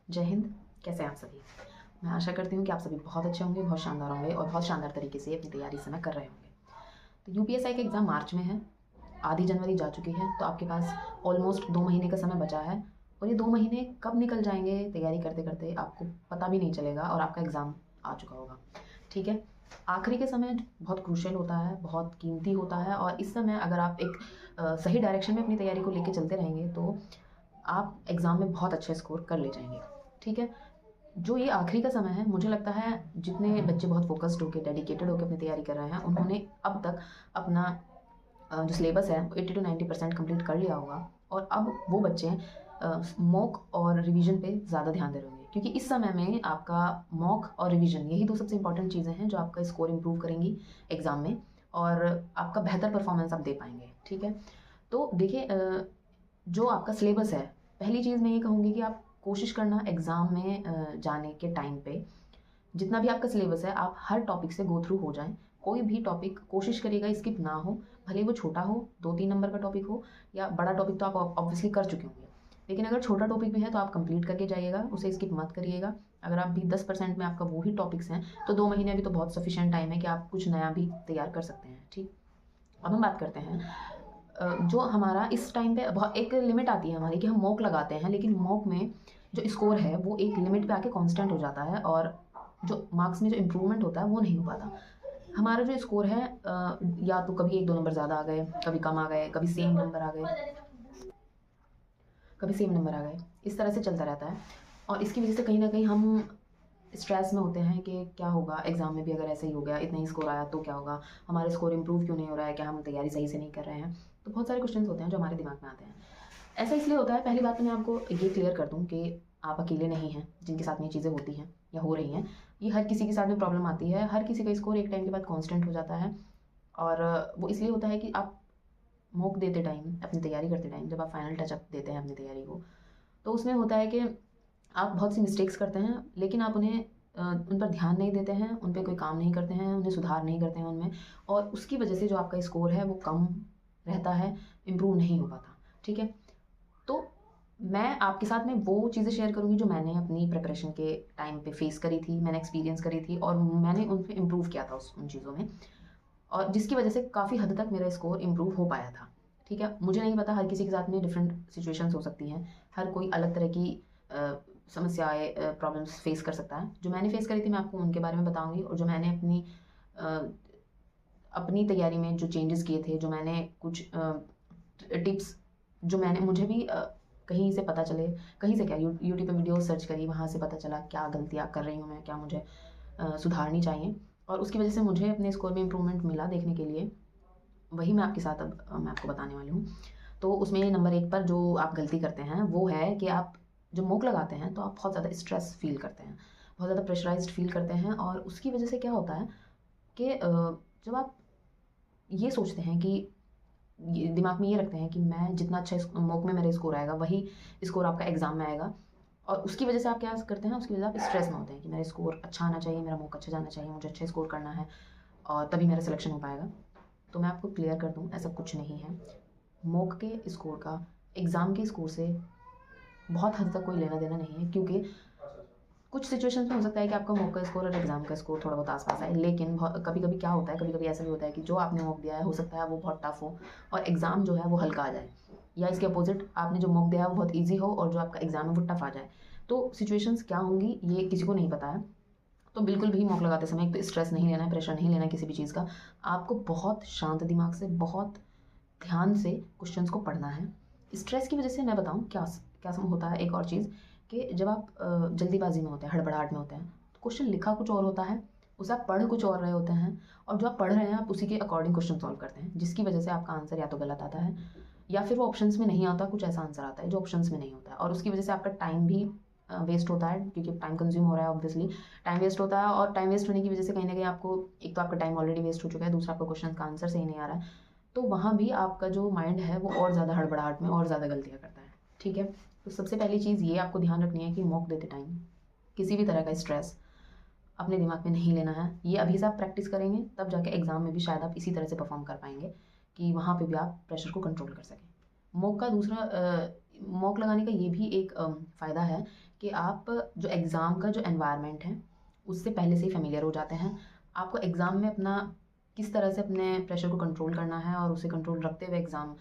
जय हिंद। कैसे हैं आप सभी? मैं आशा करती हूँ कि आप सभी बहुत अच्छे होंगे, बहुत शानदार होंगे और बहुत शानदार तरीके से अपनी तैयारी समय कर रहे होंगे। तो यूपीएसआई का एग्ज़ाम मार्च में है, आधी जनवरी जा चुकी है, तो आपके पास ऑलमोस्ट 2 महीने का समय बचा है और ये 2 महीने कब निकल जाएंगे तैयारी करते करते आपको पता भी नहीं चलेगा और आपका एग्ज़ाम आ चुका होगा। ठीक है, आखिरी के समय बहुत क्रूशियल होता है, बहुत कीमती होता है और इस समय अगर आप एक सही डायरेक्शन में अपनी तैयारी को लेके चलते रहेंगे तो आप एग्ज़ाम में बहुत अच्छे स्कोर कर ले जाएंगे। ठीक है, जो ये आखिरी का समय है, मुझे लगता है जितने बच्चे बहुत फोकस्ड होकर डेडिकेटेड होकर अपनी तैयारी कर रहे हैं उन्होंने अब तक अपना जो सिलेबस है 80 to 90% कंप्लीट कर लिया होगा और अब वो बच्चे मॉक और रिवीजन पे ज़्यादा ध्यान दे रहे होंगे, क्योंकि इस समय में आपका मॉक और रिवीजन यही दो सबसे इंपॉर्टेंट चीज़ें हैं जो आपका स्कोर इंप्रूव करेंगी एग्ज़ाम में और आपका बेहतर परफॉर्मेंस आप दे पाएंगे। ठीक है, तो देखिए जो आपका सिलेबस है, पहली चीज़ मैं ये कहूँगी कि आप कोशिश करना एग्ज़ाम में जाने के टाइम पे जितना भी आपका सिलेबस है आप हर टॉपिक से गो थ्रू हो जाएं। कोई भी टॉपिक कोशिश करिएगा स्किप ना हो, भले वो छोटा हो, 2-3 नंबर का टॉपिक हो या बड़ा टॉपिक तो आप ऑब्वियसली कर चुके होंगे, लेकिन अगर छोटा टॉपिक भी है तो आप कंप्लीट करके जाइएगा, उसे स्किप मत करिएगा। अगर आप भी 10% में आपका वो ही टॉपिक्स हैं तो 2 महीने भी तो बहुत सफिशिएंट टाइम है कि आप कुछ नया भी तैयार कर सकते हैं। ठीक, अब हम बात करते हैं जो हमारा इस टाइम पे बहुत एक लिमिट आती है हमारी कि हम मॉक लगाते हैं, लेकिन मॉक में जो स्कोर है वो एक लिमिट पे आके कांस्टेंट हो जाता है और जो मार्क्स में जो इम्प्रूवमेंट होता है वो नहीं हो पाता। हमारा जो स्कोर है या तो कभी 1-2 नंबर ज़्यादा आ गए, कभी कम आ गए, कभी सेम नंबर आ गए, कभी सेम नंबर आ गए, इस तरह से चलता रहता है और इसकी वजह से कहीं ना कहीं हम स्ट्रेस में होते हैं कि क्या होगा एग्ज़ाम में भी अगर ऐसा ही हो गया, इतना ही स्कोर आया तो क्या होगा, हमारा स्कोर इंप्रूव क्यों नहीं हो रहा है, क्या हम तैयारी सही से नहीं कर रहे हैं। तो बहुत सारे क्वेश्चंस होते हैं जो हमारे दिमाग में आते हैं। ऐसा इसलिए होता है, पहली बात तो मैं आपको ये क्लियर कर दूँ कि आप अकेले नहीं हैं जिनके साथ में ये चीज़ें होती हैं या हो रही हैं। ये हर किसी के साथ में प्रॉब्लम आती है, हर किसी का स्कोर एक टाइम के बाद कॉन्स्टेंट हो जाता है और वो इसलिए होता है कि आप मॉक देते टाइम, अपनी तैयारी करते टाइम, जब आप फाइनल टचअप देते हैं अपनी तैयारी को, तो उसमें होता है कि आप बहुत सी मिस्टेक्स करते हैं लेकिन आप उन्हें उन पर ध्यान नहीं देते हैं, उन पे कोई काम नहीं करते हैं, उन्हें सुधार नहीं करते हैं उनमें, और उसकी वजह से जो आपका स्कोर है वो कम रहता है, इम्प्रूव नहीं हो पाता। ठीक है, तो मैं आपके साथ में वो चीज़ें शेयर करूँगी जो मैंने अपनी प्रिपरेशन के टाइम पे फेस करी थी, मैंने एक्सपीरियंस करी थी और मैंने उन पे इम्प्रूव किया था उन चीज़ों में, और जिसकी वजह से काफ़ी हद तक मेरा स्कोर इम्प्रूव हो पाया था। ठीक है, मुझे नहीं पता, हर किसी के साथ में डिफरेंट सिचुएशंस हो सकती हैं, हर कोई अलग तरह की समस्याएँ प्रॉब्लम्स फेस कर सकता है। जो मैंने फेस करी थी मैं आपको उनके बारे में बताऊँगी और जो मैंने अपनी तैयारी में जो चेंजेस किए थे, जो मैंने कुछ टिप्स जो मैंने मुझे भी कहीं से पता चले, कहीं से क्या यूट्यूब पे वीडियो सर्च करी, वहाँ से पता चला क्या गलतियाँ कर रही हूँ मैं, क्या मुझे सुधारनी चाहिए, और उसकी वजह से मुझे अपने स्कोर में इम्प्रूवमेंट मिला देखने के लिए। वही मैं आपके साथ अब मैं आपको बताने वाली हूँ। तो उसमें नंबर 1 पर जो आप गलती करते हैं वो है कि आप जब मॉक लगाते हैं तो आप बहुत ज़्यादा स्ट्रेस फील करते हैं, बहुत ज़्यादा प्रेशराइज्ड फील करते हैं और उसकी वजह से क्या होता है कि जब आप ये सोचते हैं कि ये दिमाग में ये रखते हैं कि मैं जितना अच्छा मॉक में मेरा स्कोर आएगा वही स्कोर आपका एग्ज़ाम में आएगा, और उसकी वजह से आप क्या करते हैं, उसकी वजह से आप स्ट्रेस में होते हैं कि मेरा स्कोर अच्छा आना चाहिए, मेरा मॉक अच्छा जाना चाहिए, मुझे अच्छा स्कोर करना है और तभी मेरा सिलेक्शन हो पाएगा। तो मैं आपको क्लियर कर दूँ, ऐसा कुछ नहीं है। मॉक के स्कोर का एग्ज़ाम के स्कोर से बहुत हद तक कोई लेना देना नहीं है, क्योंकि कुछ सिचुएशंस में हो सकता है कि आपका मॉक का स्कोर और एग्ज़ाम का स्कोर थोड़ा बहुत आसपास आए, लेकिन कभी कभी क्या होता है, कभी कभी ऐसा भी होता है कि जो आपने मॉक दिया है हो सकता है वो बहुत टफ हो और एग्ज़ाम जो है वो हल्का आ जाए, या इसके अपोजिट आपने जो मॉक दिया है वो बहुत ईजी हो और जो आपका एग्ज़ाम है वो टफ आ जाए। तो सिचुएशंस क्या होंगी ये किसी को नहीं पता है। तो बिल्कुल भी मॉक लगाते समय एक तो स्ट्रेस नहीं लेना है, प्रेशर नहीं लेना है किसी भी चीज़ का। आपको बहुत शांत दिमाग से, बहुत ध्यान से क्वेश्चंस को पढ़ना है। स्ट्रेस की वजह से मैं बताऊँ क्या क्या सम होता है, एक और चीज़ कि जब आप जल्दीबाजी में होते हैं, हड़बड़ाहट में होते हैं, तो क्वेश्चन लिखा कुछ और होता है, उसे आप पढ़ कुछ और रहे होते हैं, और जो आप पढ़ रहे हैं आप उसी के अकॉर्डिंग क्वेश्चन सॉल्व करते हैं, जिसकी वजह से आपका आंसर या तो गलत आता है या फिर वो ऑप्शंस में नहीं आता, कुछ ऐसा आंसर आता है जो ऑप्शंस में नहीं होता है, और उसकी वजह से आपका टाइम भी वेस्ट होता है, क्योंकि टाइम कंज्यूम हो रहा है, ऑब्वियसली टाइम वेस्ट होता है, और टाइम वेस्ट होने की वजह से कहीं ना कहीं आपको एक तो आपका टाइम ऑलरेडी वेस्ट हो चुका है, दूसरा आपका क्वेश्चन का आंसर सही नहीं आ रहा है, तो वहाँ भी आपका जो माइंड है वो और ज़्यादा हड़बड़ाहट में और ज़्यादा गलतियाँ करता है। ठीक है, तो सबसे पहली चीज़ ये आपको ध्यान रखनी है कि मॉक देते टाइम किसी भी तरह का स्ट्रेस अपने दिमाग में नहीं लेना है। ये अभी से आप प्रैक्टिस करेंगे तब जाके एग्ज़ाम में भी शायद आप इसी तरह से परफॉर्म कर पाएंगे कि वहाँ पे भी आप प्रेशर को कंट्रोल कर सकें। मॉक का दूसरा मॉक लगाने का ये भी एक फ़ायदा है कि आप जो एग्ज़ाम का जो एनवायरनमेंट है उससे पहले से ही फेमिलियर हो जाते हैं। आपको एग्ज़ाम में अपना किस तरह से अपने प्रेशर को कंट्रोल करना है और उसे कंट्रोल रखते हुए एग्ज़ाम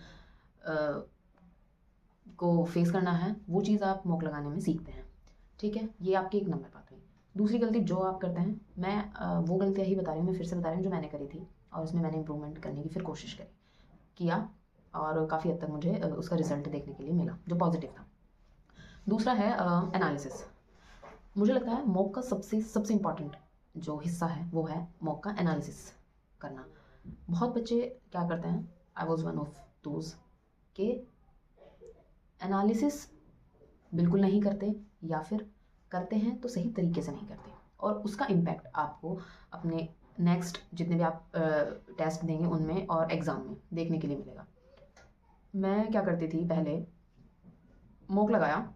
को फेस करना है, वो चीज़ आप मॉक लगाने में सीखते हैं। ठीक है, ये आपकी एक नंबर बात हुई। दूसरी गलती जो आप करते हैं, मैं वो गलतियाँ ही बता रही हूँ, मैं फिर से बता रही हूँ जो मैंने करी थी और उसमें मैंने इम्प्रूवमेंट करने की फिर कोशिश किया और काफ़ी हद तक मुझे उसका रिजल्ट देखने के लिए मिला जो पॉजिटिव था। दूसरा है एनालिसिस। मुझे लगता है मॉक का सबसे इम्पॉर्टेंट जो हिस्सा है वो है मॉक का एनालिसिस करना। बहुत बच्चे क्या करते हैं, I was one of those के एनालिसिस बिल्कुल नहीं करते या फिर करते हैं तो सही तरीके से नहीं करते और उसका इम्पैक्ट आपको अपने नेक्स्ट जितने भी आप टेस्ट देंगे उनमें और एग्ज़ाम में देखने के लिए मिलेगा। मैं क्या करती थी, पहले मॉक लगाया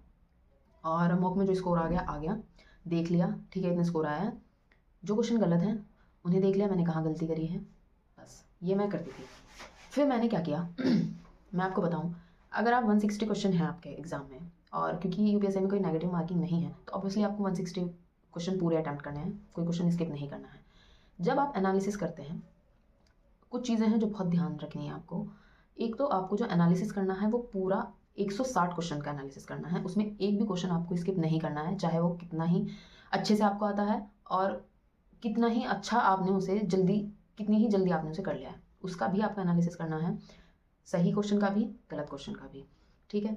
और मॉक में जो स्कोर आ गया देख लिया, ठीक है इतने स्कोर आया है, जो क्वेश्चन गलत हैं उन्हें देख लिया मैंने कहाँ गलती करी है, बस ये मैं करती थी। फिर मैंने क्या किया मैं आपको बताऊं, अगर आप 160 क्वेश्चन हैं आपके एग्ज़ाम में और क्योंकि यूपीएससी में कोई नेगेटिव मार्किंग नहीं है तो ऑब्वियसली आपको 160 क्वेश्चन पूरे अटैम्प्ट करने हैं, कोई क्वेश्चन स्किप नहीं करना है। जब आप एनालिसिस करते हैं कुछ चीज़ें हैं जो बहुत ध्यान रखनी है आपको। एक तो आपको जो एनालिसिस करना है वो पूरा 160 क्वेश्चन का एनालिसिस करना है, उसमें एक भी क्वेश्चन आपको स्किप नहीं करना है, चाहे वो कितना ही अच्छे से आपको आता है और कितना ही अच्छा आपने उसे कितनी ही जल्दी आपने उसे कर लिया है, उसका भी आपको एनालिसिस करना है, सही क्वेश्चन का भी गलत क्वेश्चन का भी। ठीक है,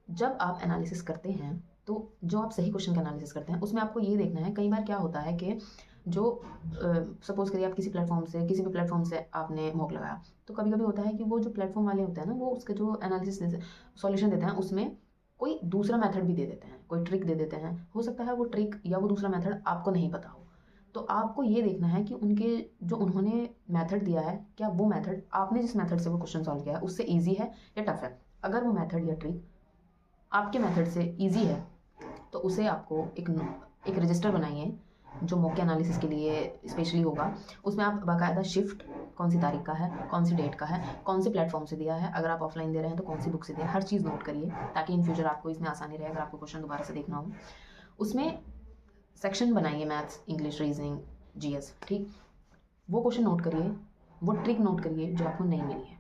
जब आप एनालिसिस करते हैं तो जो आप सही क्वेश्चन का एनालिसिस करते हैं उसमें आपको ये देखना है, कई बार क्या होता है कि जो सपोज़ करिए आप किसी भी प्लेटफॉर्म से आपने मॉक लगाया तो कभी कभी होता है कि वो जो प्लेटफॉर्म वाले होते हैं ना वो उसके जो एनालिसिस सॉल्यूशन देते हैं उसमें कोई दूसरा मेथड भी दे देते हैं, कोई ट्रिक दे देते हैं, हो सकता है वो ट्रिक या वो दूसरा मेथड आपको नहीं पता हो। तो आपको ये देखना है कि उन्होंने मेथड दिया है क्या वो मेथड आपने जिस मेथड से वो क्वेश्चन सॉल्व किया है उससे ईजी है या टफ है। अगर वो मेथड या ट्रिक आपके मेथड से ईजी है तो उसे आपको एक रजिस्टर बनाइए जो मॉक एनालिसिस के लिए स्पेशली होगा। उसमें आप बाकायदा शिफ्ट कौन सी तारीख का है, कौन सी डेट का है, कौन से प्लेटफॉर्म से दिया है, अगर आप ऑफलाइन दे रहे हैं तो कौन सी बुक से दिया है, हर चीज़ नोट करिए ताकि इन फ्यूचर आपको इसमें आसानी रहे अगर आपको क्वेश्चन दोबारा से देखना हो। उसमें सेक्शन बनाइए मैथ्स, इंग्लिश, रीजनिंग, जीएस, ठीक, वो क्वेश्चन नोट करिए, वो ट्रिक नोट करिए जो आपको नहीं मिली है।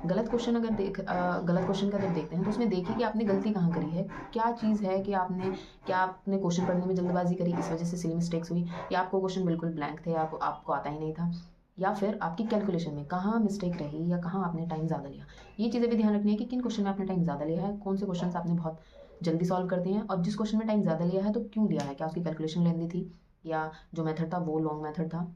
गलत क्वेश्चन का जब देखते हैं तो उसमें देखिए कि आपने गलती कहाँ करी है, क्या चीज़ है कि आपने क्वेश्चन पढ़ने में जल्दबाजी करी इस वजह से सिली मिस्टेक्स हुई, या आपको क्वेश्चन बिल्कुल ब्लैंक थे, आपको आता ही नहीं था, या फिर आपकी कैलकुलेशन में कहाँ मिस्टेक रही या कहाँ आपने टाइम ज़्यादा लिया। ये चीज़ें भी ध्यान रखनी है कि किन क्वेश्चन में आपने टाइम ज़्यादा लिया है, कौन से क्वेश्चन आपने बहुत जल्दी सॉल्व कर दिए हैं, और जिस क्वेश्चन में टाइम ज़्यादा लिया है तो क्यों लिया है, क्या उसकी कैलकुलेशन लेंदी थी या जो मेथड था वो लॉन्ग मेथड था,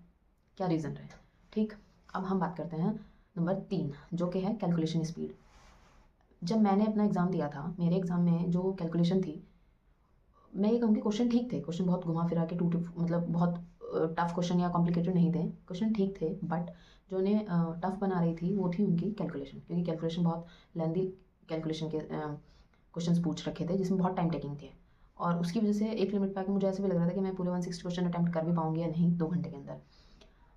क्या रीज़न रहे। ठीक, अब हम बात करते हैं नंबर 3 जो कि है कैलकुलेशन स्पीड। जब मैंने अपना एग्ज़ाम दिया था, मेरे एग्ज़ाम में जो कैलकुलेशन थी, मैं ये कहूँगी क्वेश्चन ठीक थे, क्वेश्चन बहुत घुमा फिरा के मतलब बहुत टफ क्वेश्चन या कॉम्प्लिकेटेड नहीं थे, क्वेश्चन ठीक थे, बट जो उन्हें टफ बना रही थी वो थी उनकी कैलकुलेशन, क्योंकि कैलकुलेशन बहुत लेंदी कैलकुलेशन के क्वेश्चन पूछ रखे थे जिसमें बहुत टाइम टेकिंग थे, और उसकी वजह से एक लिमिट पे आके मुझे ऐसे भी लग रहा था कि मैं पूरे 160 क्वेश्चन अटैम्प्ट कर भी पाऊंगी या नहीं 2 घंटे के अंदर।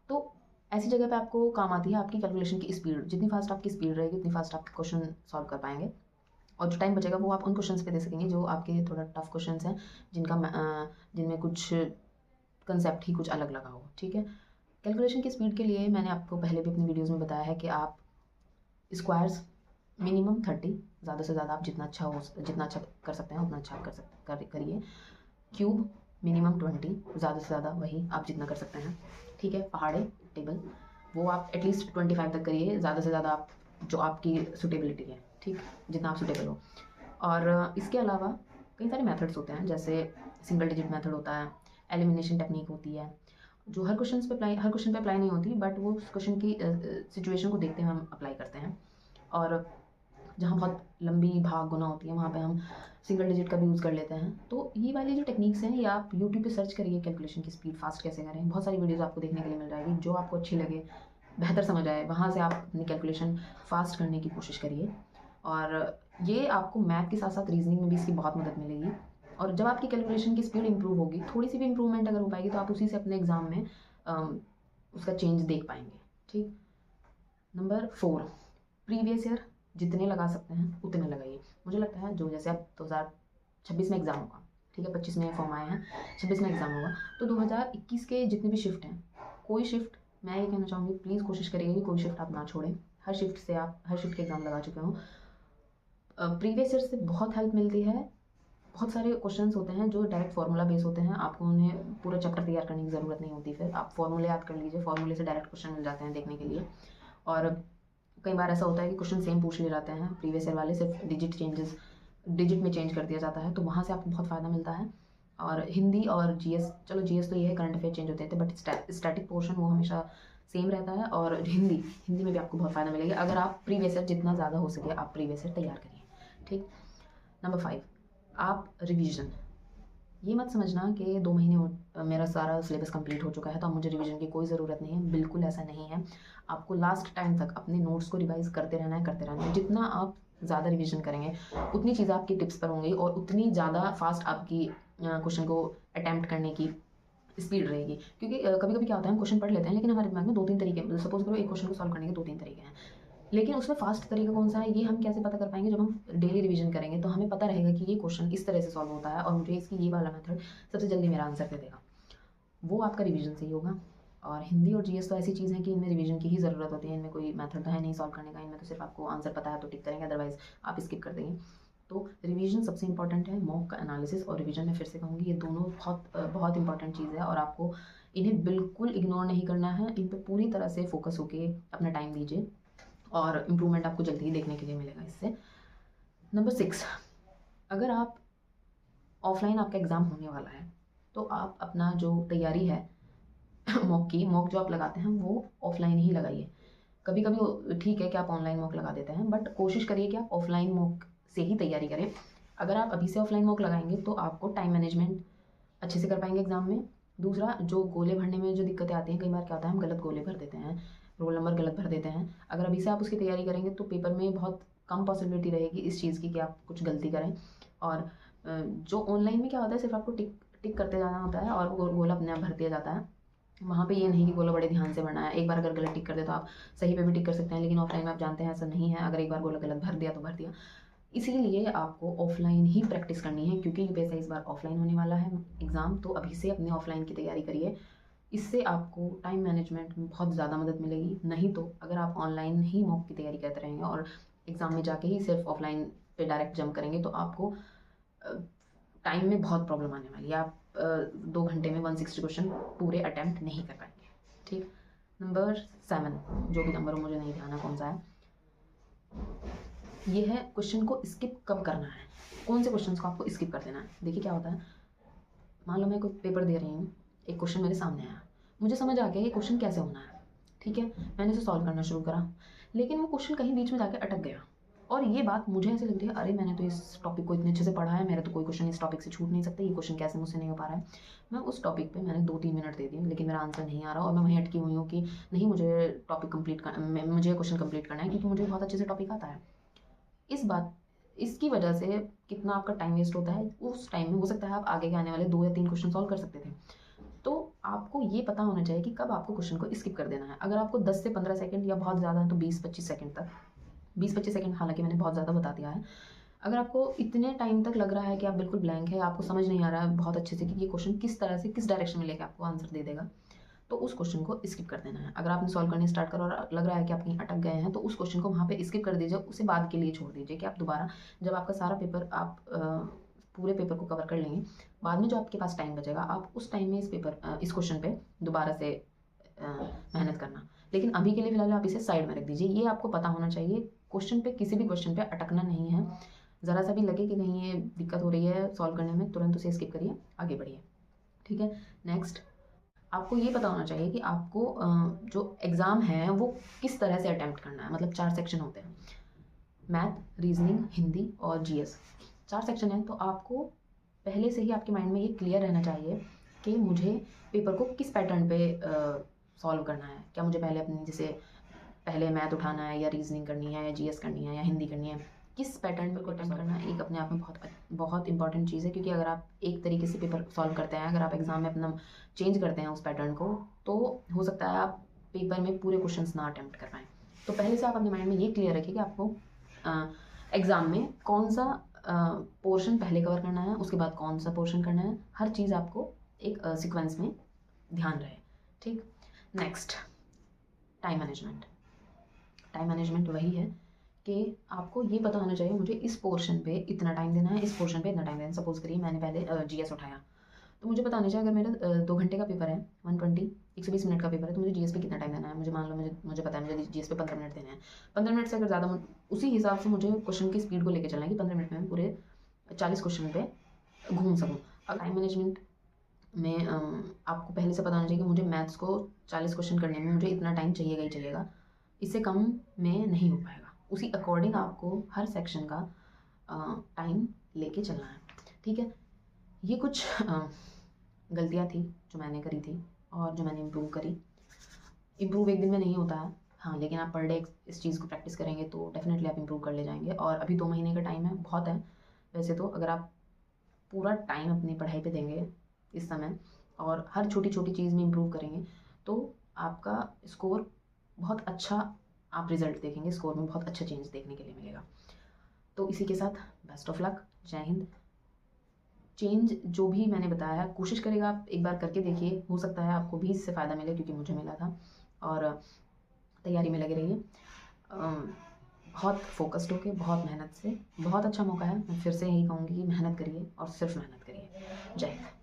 तो ऐसी जगह पे आपको काम आती है आपकी कैलकुलेशन की स्पीड, जितनी फास्ट आपकी स्पीड रहेगी उतनी फास्ट आप क्वेश्चन सॉल्व कर पाएंगे, और जो टाइम बचेगा वो आप उन क्वेश्चंस पे दे सकेंगे जो आपके थोड़ा टफ क्वेश्चंस हैं जिनमें कुछ कंसेप्ट ही कुछ अलग लगा हो। ठीक है, कैलकुलेशन की स्पीड के लिए मैंने आपको पहले भी अपनी वीडियोज़ में बताया है कि आप स्क्वायर्स मिनिमम 30, ज़्यादा से ज़्यादा आप जितना अच्छा कर सकते हैं उतना अच्छा करिए। क्यूब मिनिमम 20, ज़्यादा से ज़्यादा वही आप जितना कर सकते हैं। ठीक है, पहाड़े टेबल वो आप एटलीस्ट 25 तक करिए, ज़्यादा से ज़्यादा आप जो आपकी सुटेबिलिटी है, ठीक, जितना आप सुटेबल हो। और इसके अलावा कई सारे मेथड्स होते हैं, जैसे सिंगल डिजिट मेथड होता है, एलिमिनेशन टेक्निक होती है, जो हर क्वेश्चन पे अप्लाई नहीं होती, बट वो उस क्वेश्चन की सिचुएशन को देखते हुए हम अप्लाई करते हैं, और जहाँ बहुत लंबी भाग गुना होती है वहाँ पे हम सिंगल डिजिट का भी यूज़ कर लेते हैं। तो ये वाली जो टेक्निक्स हैं ये आप यूट्यूब पे सर्च करिए, कैलकुलेशन की स्पीड फास्ट कैसे करें, बहुत सारी वीडियोज़ आपको देखने के लिए मिल जाएगी, जो आपको अच्छी लगे, बेहतर समझ आए, वहाँ से आप अपनी कैलकुलेशन फास्ट करने की कोशिश करिए। और ये आपको मैथ के साथ साथ रीजनिंग में भी इसकी बहुत मदद मिलेगी, और जब आपकी कैलकुलेशन की स्पीड इंप्रूव होगी, थोड़ी सी भी इंप्रूवमेंट अगर हो पाएगी तो आप उसी से अपने एग्ज़ाम में उसका चेंज देख पाएंगे। ठीक, नंबर 4 प्रीवियस ईयर जितने लगा सकते हैं उतने लगाइए। मुझे लगता है जो जैसे अब 2026 में एग्ज़ाम होगा ठीक है, 25 में फॉर्म आए हैं, 26 में एग्ज़ाम होगा। तो 2021 के जितने भी शिफ्ट हैं, कोई शिफ्ट, मैं ये कहना चाहूँगी प्लीज़ कोशिश करिएगा कि कोई शिफ्ट आप ना छोड़ें। हर शिफ्ट के एग्ज़ाम लगा चुके हों। प्रीवियस ईयर से बहुत हेल्प मिलती है। बहुत सारे क्वेश्चंस होते हैं जो डायरेक्ट फार्मूला बेस होते हैं, आपको उन्हें पूरा चैप्टर तैयार करने की ज़रूरत नहीं होती। फिर आप फार्मूले याद कर लीजिए, फार्मूले से डायरेक्ट क्वेश्चन मिल जाते हैं देखने के लिए। और कई बार ऐसा होता है कि क्वेश्चन सेम पूछ ले जाते हैं प्रीवियस ईयर वाले, सिर्फ डिजिट में चेंज कर दिया जाता है, तो वहाँ से आपको बहुत फ़ायदा मिलता है। और हिंदी और जीएस, चलो जीएस तो ये है करंट अफेयर चेंज होते थे, बट स्टैटिक पोर्शन वो हमेशा सेम रहता है। और हिंदी में भी आपको बहुत फ़ायदा मिलेगा अगर आप प्रीवियस ईयर जितना ज़्यादा हो सके आप प्रीवियस ईयर तैयार करिए। ठीक। नंबर 5, आप रिवीजन। ये मत समझना कि 2 महीने मेरा सारा सिलेबस कंप्लीट हो चुका है तो अब मुझे रिवीजन की कोई ज़रूरत नहीं है। बिल्कुल ऐसा नहीं है। आपको लास्ट टाइम तक अपने नोट्स को रिवाइज करते रहना है। जितना आप ज़्यादा रिवीजन करेंगे उतनी चीज़ें आपकी टिप्स पर होंगी और उतनी ज़्यादा फास्ट आपकी क्वेश्चन को अटैम्प्ट करने की स्पीड रहेगी। क्योंकि कभी कभी क्या होता है, हम क्वेश्चन पढ़ लेते हैं लेकिन हमारे दिमाग में 2-3 तरीके, सपोज करो एक क्वेश्चन को सॉल्व करने के 2-3 तरीके हैं, लेकिन उसमें फास्ट तरीका कौन सा है ये हम कैसे पता कर पाएंगे? जब हम डेली रिवीजन करेंगे तो हमें पता रहेगा कि ये क्वेश्चन इस तरह से सॉल्व होता है और मुझे इसकी ये वाला मेथड सबसे जल्दी मेरा आंसर दे देगा। वो आपका रिवीजन से ही होगा। और हिंदी और जीएस तो ऐसी चीज़ है कि इनमें रिवीजन की ही ज़रूरत होती है। इनमें कोई मेथड तो है नहीं सॉल्व करने का, इनमें तो सिर्फ आपको आंसर पता है तो टिक करेंगे, अदरवाइज आप स्किप कर देंगे। तो रिवीजन सबसे इंपॉर्टेंट है। मॉक का एनालिसिस और रिवीजन में फिर से कहूँगी ये दोनों बहुत इंपॉर्टेंट चीज़ है और आपको इन्हें बिल्कुल इग्नोर नहीं करना है। इन पर पूरी तरह से फोकस होके अपना टाइम दीजिए और इम्प्रूवमेंट आपको जल्दी ही देखने के लिए मिलेगा इससे। नंबर 6, अगर आप ऑफलाइन आपका एग्ज़ाम होने वाला है तो आप अपना जो तैयारी है मॉक जो आप लगाते हैं वो ऑफलाइन ही लगाइए। कभी कभी ठीक है कि आप ऑनलाइन मॉक लगा देते हैं, बट कोशिश करिए कि आप ऑफलाइन मॉक से ही तैयारी करें। अगर आप अभी से ऑफलाइन मॉक लगाएंगे तो आपको टाइम मैनेजमेंट अच्छे से कर पाएंगे एग्जाम में। दूसरा, जो गोले भरने में जो दिक्कतें आती हैं, कई बार क्या होता है हम गलत गोले भर देते हैं, रोल नंबर गलत भर देते हैं। अगर अभी से आप उसकी तैयारी करेंगे तो पेपर में बहुत कम पॉसिबिलिटी रहेगी इस चीज़ की कि आप कुछ गलती करें। और जो ऑनलाइन में क्या होता है, सिर्फ आपको टिक टिक करते जाना होता है और वो गोला अपने आप भर दिया जाता है। वहाँ पे ये नहीं कि गोला बड़े ध्यान से भरना है। एक बार अगर गलत टिक कर दे तो आप सही पे भी टिक कर सकते हैं, लेकिन ऑफलाइन में आप जानते हैं ऐसा नहीं है। अगर एक बार गोला गलत भर दिया तो भर दिया। इसीलिए आपको ऑफलाइन ही प्रैक्टिस करनी है, क्योंकि यूपीएससी इस बार ऑफलाइन होने वाला है एग्ज़ाम। तो अभी से अपने ऑफलाइन की तैयारी करिए, इससे आपको टाइम मैनेजमेंट में बहुत ज़्यादा मदद मिलेगी। नहीं तो अगर आप ऑनलाइन ही मॉक की तैयारी करते रहेंगे और एग्ज़ाम में जाके ही सिर्फ ऑफलाइन पे डायरेक्ट जंप करेंगे तो आपको टाइम में बहुत प्रॉब्लम आने वाली है। आप 2 घंटे में 160 क्वेश्चन पूरे अटैम्प्ट नहीं कर पाएंगे। ठीक। नंबर 7, जो भी नंबर हो मुझे नहीं ध्यान है कौन सा है, ये है क्वेश्चन को स्किप कब करना है। कौन से क्वेश्चन को आपको स्किप कर देना है? देखिए क्या होता है, मान लो मैं कोई पेपर दे रही हूँ, एक क्वेश्चन मेरे सामने आया, मुझे समझ आ गया ये क्वेश्चन कैसे होना है। ठीक है, मैंने इसे सॉल्व करना शुरू करा, लेकिन वो क्वेश्चन कहीं बीच में जाके अटक गया। और ये बात मुझे ऐसे लग रही है, अरे मैंने तो इस टॉपिक को इतने अच्छे से पढ़ा है, मेरा तो कोई क्वेश्चन इस टॉपिक से छूट नहीं सकता, ये क्वेश्चन कैसे मुझसे नहीं हो पा रहा है। मैं उस टॉपिक पे मैंने 2-3 मिनट दे दिए लेकिन मेरा आंसर नहीं आ रहा और मैं वहीं अटकी हुई हूँ कि नहीं, मुझे टॉपिक कंप्लीट कर मुझे क्वेश्चन कंप्लीट करना है क्योंकि मुझे बहुत अच्छे से टॉपिक आता है। इसकी वजह से कितना आपका टाइम वेस्ट होता है। उस टाइम में हो सकता है आप आगे के आने वाले 2 या 3 क्वेश्चन सॉल्व कर सकते थे। तो आपको ये पता होना चाहिए कि कब आपको क्वेश्चन को स्किप कर देना है। अगर आपको 10 से 15 सेकंड या बहुत ज़्यादा तो 20-25 सेकंड तक, 20-25 सेकंड हालांकि मैंने बहुत ज़्यादा बता दिया है, अगर आपको इतने टाइम तक लग रहा है कि आप बिल्कुल ब्लैंक है, आपको समझ नहीं आ रहा है बहुत अच्छे से कि ये क्वेश्चन किस तरह से किस डायरेक्शन में लेके आपको आंसर दे देगा, तो उस क्वेश्चन को स्किप कर देना है। अगर आपने सॉल्व करने स्टार्ट करो और लग रहा है कि आप कहीं अटक गए हैं तो उस क्वेश्चन को वहाँ पे स्किप कर दीजिए, उसे बाद के लिए छोड़ दीजिए कि आप दोबारा जब आपका सारा पेपर आप पूरे पेपर को कवर कर लेंगे, बाद में जो आपके पास टाइम बचेगा आप उस टाइम में इस क्वेश्चन पे दोबारा से मेहनत करना। लेकिन अभी के लिए फिलहाल आप इसे साइड में रख दीजिए। ये आपको पता होना चाहिए, क्वेश्चन पे किसी भी क्वेश्चन पे अटकना नहीं है। ज़रा सा भी लगे कि नहीं ये दिक्कत हो रही है सॉल्व करने में, तुरंत उसे स्किप करिए, आगे बढ़िए। ठीक है। नेक्स्ट, आपको ये पता होना चाहिए कि आपको जो एग्ज़ाम है वो किस तरह से अटैम्प्ट करना है। मतलब 4 सेक्शन होते हैं, मैथ, रीजनिंग, हिंदी और जीएस। 4 सेक्शन है, तो आपको पहले से ही आपके माइंड में ये क्लियर रहना चाहिए कि मुझे पेपर को किस पैटर्न पे सॉल्व करना है। क्या मुझे पहले अपनी जैसे पहले मैथ उठाना है या रीजनिंग करनी है या जीएस करनी है या हिंदी करनी है, किस पैटर्न पे अटैम्प्ट करना है, एक अपने आप में बहुत इंपॉर्टेंट चीज़ है। क्योंकि अगर आप एक तरीके से पेपर सॉल्व करते हैं, अगर आप एग्ज़ाम में अपना चेंज करते हैं उस पैटर्न को, तो हो सकता है आप पेपर में पूरे क्वेश्चंस ना अटैम्प्ट कर पाएँ। तो पहले से आप अपने माइंड में ये क्लियर रखिए कि आपको एग्ज़ाम में कौन सा पोर्शन पहले कवर करना है, उसके बाद कौन सा पोर्शन करना है, हर चीज़ आपको एक सीक्वेंस में ध्यान रहे। ठीक, next time management. Time management वही है कि आपको ये पता होना चाहिए मुझे इस पोर्शन पे इतना टाइम देना है, इस पोर्शन पे इतना टाइम देना है। सपोज करिए मैंने पहले जीएस उठाया, तो मुझे पता होना चाहिए अगर मेरा 2 घंटे का पेपर है, 120 मिनट का पेपर है, तो मुझे जीएस पे कितना टाइम देना है। मुझे मान लो मुझे पता है मुझे जीएस पे 15 मिनट देने हैं। 15 मिनट से अगर ज़्यादा, उसी हिसाब से मुझे क्वेश्चन की स्पीड को लेकर चलना है कि 15 मिनट में पूरे 40 क्वेश्चन पे घूम सकूँ। अब टाइम मैनेजमेंट में आपको पहले से पता होना चाहिए कि मुझे मैथ्स को 40 क्वेश्चन करने में मुझे इतना टाइम चाहिएगा ही चाहिएगा, इससे कम में नहीं हो पाएगा। उसी अकॉर्डिंग आपको हर सेक्शन का टाइम लेके चलना है। ठीक है, ये कुछ गलतियाँ थी जो मैंने करी थी और जो मैंने इम्प्रूव करी। इम्प्रूव एक दिन में नहीं होता है, हाँ, लेकिन आप पर डे इस चीज़ को प्रैक्टिस करेंगे तो डेफिनेटली आप इम्प्रूव कर ले जाएंगे। और अभी 2 महीने का टाइम है, बहुत है वैसे तो। अगर आप पूरा टाइम अपनी पढ़ाई पे देंगे इस समय और हर छोटी छोटी चीज़ में इम्प्रूव करेंगे तो आपका स्कोर बहुत अच्छा, आप रिजल्ट देखेंगे, स्कोर में बहुत अच्छा चेंज देखने के लिए मिलेगा। तो इसी के साथ बेस्ट ऑफ लक, जय हिंद। चेंज जो भी मैंने बताया है कोशिश करेगा, आप एक बार करके देखिए, हो सकता है आपको भी इससे फ़ायदा मिले, क्योंकि मुझे मिला था। और तैयारी में लगे रहिए, बहुत फोकस्ड होके, बहुत मेहनत से। बहुत अच्छा मौका है, मैं फिर से यही कहूँगी कि मेहनत करिए और सिर्फ मेहनत करिए। जय हिंद।